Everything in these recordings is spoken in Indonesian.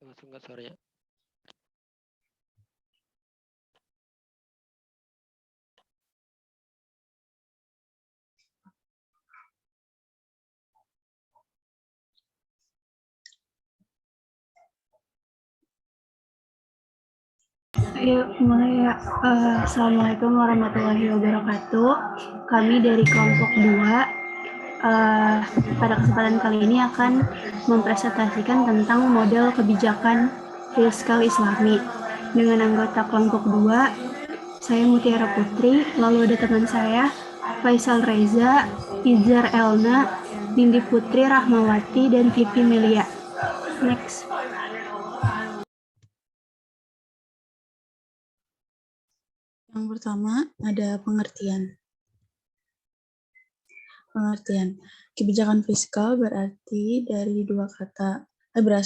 Masuk nggak suaranya? Yuk, mulai ya. Assalamualaikum warahmatullahi wabarakatuh. Kami dari kelompok 2 pada kesempatan kali ini akan mempresentasikan tentang model kebijakan fiskal Islami. Dengan anggota kelompok 2, saya Mutiara Putri, lalu ada teman saya Faisal Reza, Izar Elna, Nindi Putri Rahmawati, dan Vivi Melia. Next. Yang pertama ada pengertian. Kebijakan fiskal berasal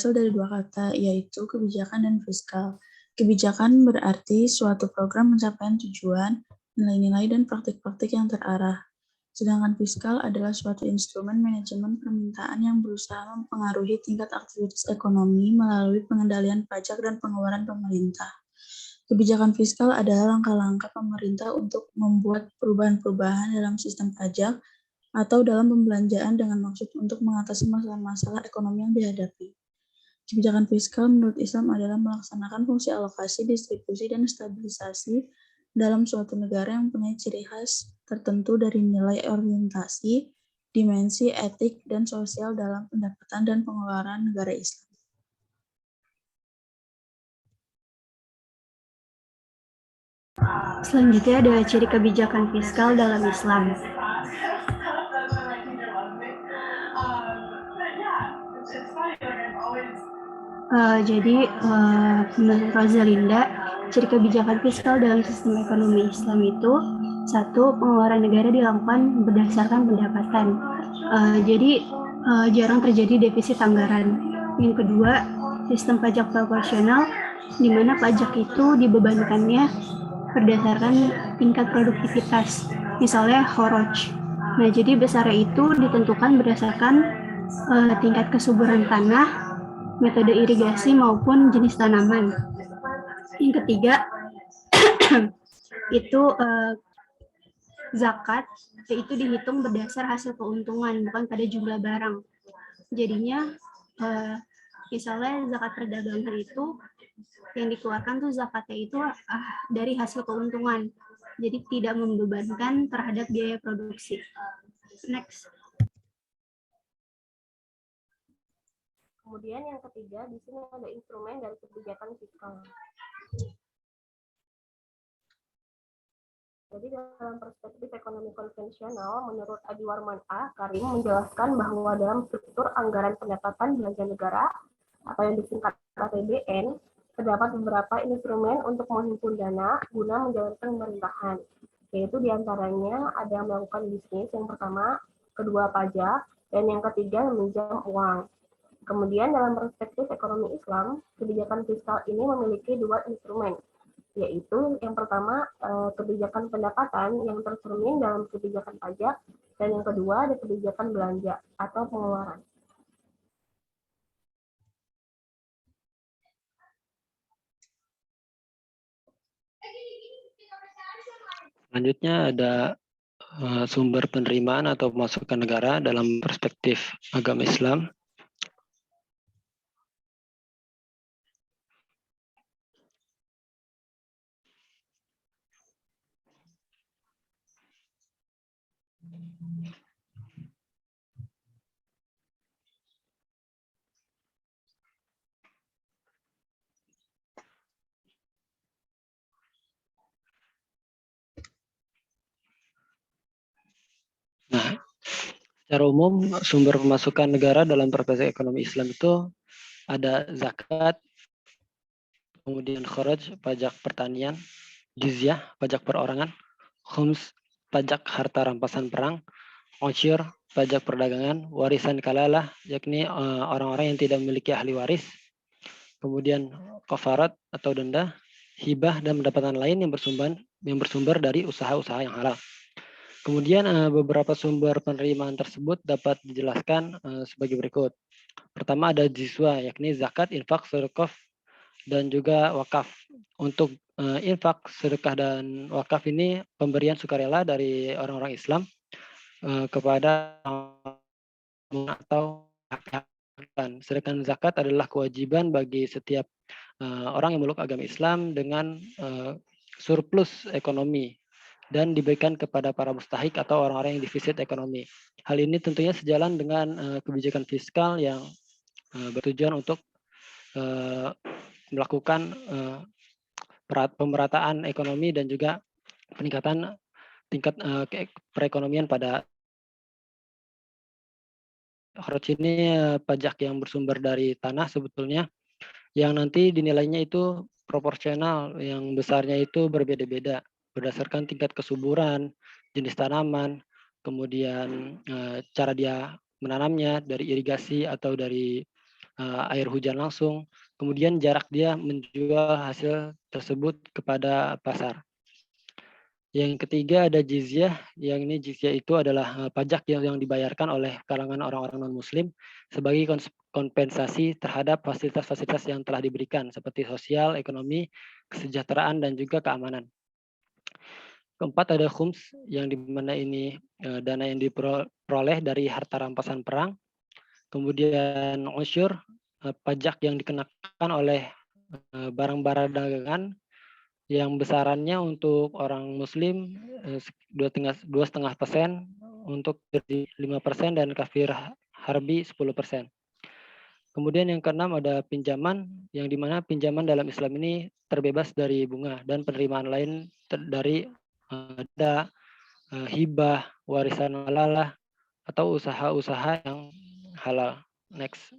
dari dua kata, yaitu kebijakan dan fiskal. Kebijakan berarti suatu program pencapaian tujuan, nilai-nilai, dan praktik-praktik yang terarah. Sedangkan fiskal adalah suatu instrumen manajemen permintaan yang berusaha mempengaruhi tingkat aktivitas ekonomi melalui pengendalian pajak dan pengeluaran pemerintah. Kebijakan fiskal adalah langkah-langkah pemerintah untuk membuat perubahan-perubahan dalam sistem pajak atau dalam pembelanjaan dengan maksud untuk mengatasi masalah-masalah ekonomi yang dihadapi. Kebijakan fiskal menurut Islam adalah melaksanakan fungsi alokasi, distribusi, dan stabilisasi dalam suatu negara yang punya ciri khas tertentu dari nilai orientasi, dimensi etik, dan sosial dalam pendapatan dan pengeluaran negara Islam. Selanjutnya ada ciri kebijakan fiskal dalam Islam. Menurut Rosalinda, ciri kebijakan fiskal dalam sistem ekonomi Islam itu, 1. Pengeluaran negara dilakukan berdasarkan pendapatan. Jarang terjadi defisit anggaran. Yang kedua, sistem pajak proporsional, di mana pajak itu dibebankannya berdasarkan tingkat produktivitas, misalnya kharaj. Nah, jadi besarnya itu ditentukan berdasarkan tingkat kesuburan tanah, metode irigasi maupun jenis tanaman. Yang ketiga itu zakat, itu dihitung berdasar hasil keuntungan, bukan pada jumlah barang. Jadinya misalnya zakat perdagangan itu yang dikeluarkan tuh zakatnya itu dari hasil keuntungan, jadi tidak membebankan terhadap biaya produksi. Next. Kemudian yang ketiga, di sini ada instrumen dari kebijakan fiskal. Jadi dalam perspektif ekonomi konvensional, menurut Adi Warman A. Karim menjelaskan bahwa dalam struktur anggaran pendapatan belanja negara atau yang disingkat APBN, terdapat beberapa instrumen untuk menghimpun dana guna menjalankan pemerintahan, yaitu diantaranya ada melakukan bisnis yang pertama, kedua pajak, dan yang ketiga meminjam uang. Kemudian dalam perspektif ekonomi Islam, kebijakan fiskal ini memiliki dua instrumen, yaitu yang pertama kebijakan pendapatan yang tercermin dalam kebijakan pajak, dan yang kedua ada kebijakan belanja atau pengeluaran. Selanjutnya ada sumber penerimaan atau pemasukan negara dalam perspektif agama Islam. Nah, secara umum sumber pemasukan negara dalam perspektif ekonomi Islam itu ada zakat, kemudian kharaj, pajak pertanian, jizyah, pajak perorangan, khums, pajak harta rampasan perang, usyur, pajak perdagangan, warisan kalalah, yakni orang-orang yang tidak memiliki ahli waris, kemudian kafarat atau denda, hibah, dan pendapatan lain yang bersumber dari usaha-usaha yang halal. Kemudian beberapa sumber penerimaan tersebut dapat dijelaskan sebagai berikut. Pertama ada jizwa, yakni zakat, infak, sedekah, dan juga wakaf. Untuk infak, sedekah, dan wakaf ini pemberian sukarela dari orang-orang Islam kepada atau sedangkan zakat adalah kewajiban bagi setiap orang yang memeluk agama Islam dengan surplus ekonomi dan diberikan kepada para mustahik atau orang-orang yang defisit ekonomi. Hal ini tentunya sejalan dengan kebijakan fiskal yang bertujuan untuk melakukan pemerataan ekonomi dan juga peningkatan tingkat perekonomian pada kharaj ini pajak yang bersumber dari tanah sebetulnya yang nanti dinilainya itu proporsional, yang besarnya itu berbeda-beda berdasarkan tingkat kesuburan, jenis tanaman, kemudian cara dia menanamnya dari irigasi atau dari air hujan langsung, kemudian jarak dia menjual hasil tersebut kepada pasar. Yang ketiga ada jizyah, yang ini jizyah itu adalah pajak yang dibayarkan oleh kalangan orang-orang non-muslim sebagai kompensasi terhadap fasilitas-fasilitas yang telah diberikan seperti sosial, ekonomi, kesejahteraan, dan juga keamanan. Keempat ada khums, yang dimana ini dana yang diperoleh dari harta rampasan perang. Kemudian usyur, pajak yang dikenakan oleh barang-barang dagangan yang besarannya untuk orang Muslim 2,5%, untuk jadi 5%, dan kafir harbi 10%. Kemudian yang keenam ada pinjaman, yang dimana pinjaman dalam Islam ini terbebas dari bunga dan penerimaan lain dari hibah, warisan halal, atau usaha-usaha yang halal. Next.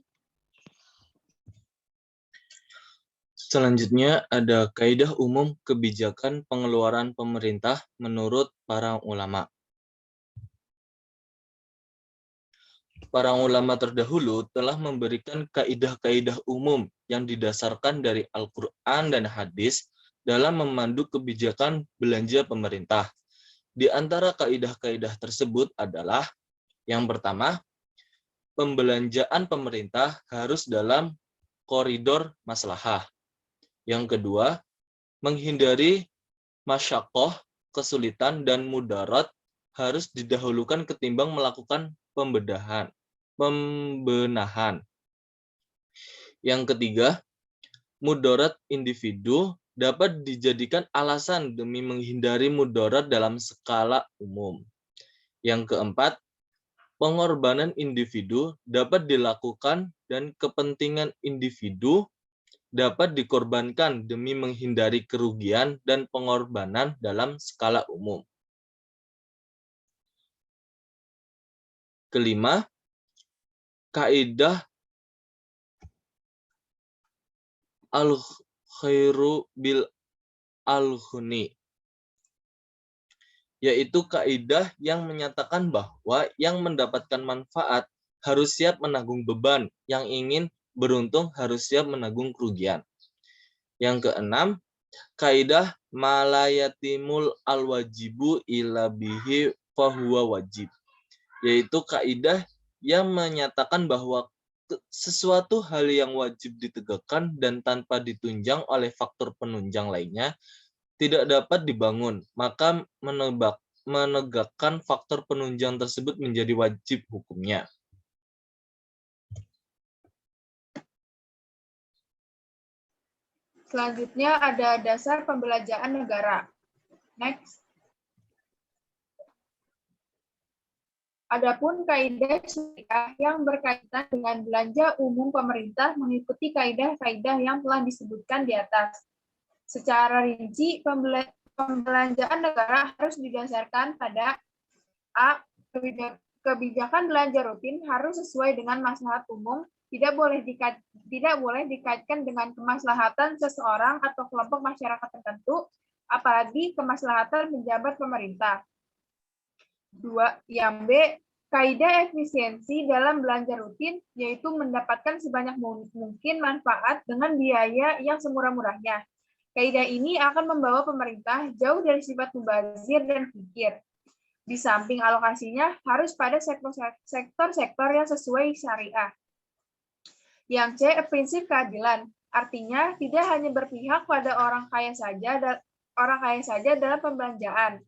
Selanjutnya ada kaidah umum kebijakan pengeluaran pemerintah menurut para ulama. Para ulama terdahulu telah memberikan kaidah-kaidah umum yang didasarkan dari Al-Quran dan hadis dalam memandu kebijakan belanja pemerintah. Di antara kaidah-kaidah tersebut adalah yang pertama, pembelanjaan pemerintah harus dalam koridor maslahah. Yang kedua, menghindari masyakoh, kesulitan, dan mudarat harus didahulukan ketimbang melakukan pembenahan. Yang ketiga, mudarat individu dapat dijadikan alasan demi menghindari mudarat dalam skala umum. Yang keempat, pengorbanan individu dapat dilakukan dan kepentingan individu dapat dikorbankan demi menghindari kerugian dan pengorbanan dalam skala umum. Kelima, kaidah al-khairu bil al-ghuni, yaitu kaidah yang menyatakan bahwa yang mendapatkan manfaat harus siap menanggung beban, yang ingin beruntung harus siap menanggung kerugian. Yang keenam, kaidah malayatimul al-wajibu ila bihi fahuwa wajib, yaitu kaidah yang menyatakan bahwa sesuatu hal yang wajib ditegakkan dan tanpa ditunjang oleh faktor penunjang lainnya tidak dapat dibangun, maka menegakkan faktor penunjang tersebut menjadi wajib hukumnya. Selanjutnya ada dasar pembelanjaan negara. Next. Adapun kaidah syariah yang berkaitan dengan belanja umum pemerintah mengikuti kaidah-kaidah yang telah disebutkan di atas. Secara rinci, pembelanjaan negara harus didasarkan pada A. Kebijakan belanja rutin harus sesuai dengan maslahat umum, tidak boleh dikaitkan dengan kemaslahatan seseorang atau kelompok masyarakat tertentu, apalagi kemaslahatan pejabat pemerintah. 2. Yang B, kaidah efisiensi dalam belanja rutin, yaitu mendapatkan sebanyak mungkin manfaat dengan biaya yang semurah-murahnya. Kaidah ini akan membawa pemerintah jauh dari sifat mubazir dan fikir. Di samping alokasinya harus pada sektor-sektor yang sesuai syariah. Yang C, prinsip keadilan. Artinya tidak hanya berpihak pada orang kaya saja dalam pembelanjaan.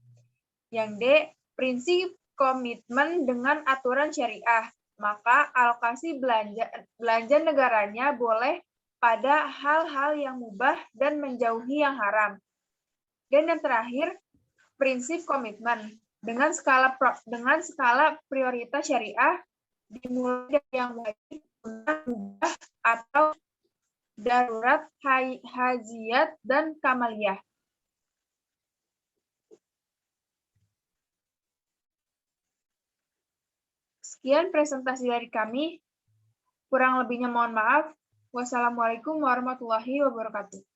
Yang D, prinsip komitmen dengan aturan syariah. Maka alokasi belanja negaranya boleh pada hal-hal yang mubah dan menjauhi yang haram. Dan yang terakhir, prinsip komitmen dengan skala prioritas syariah dimulai dari yang wajib, mubah, atau darurat, hajiyat, dan kamaliyah. Sekian presentasi dari kami. Kurang lebihnya mohon maaf. Wassalamualaikum warahmatullahi wabarakatuh.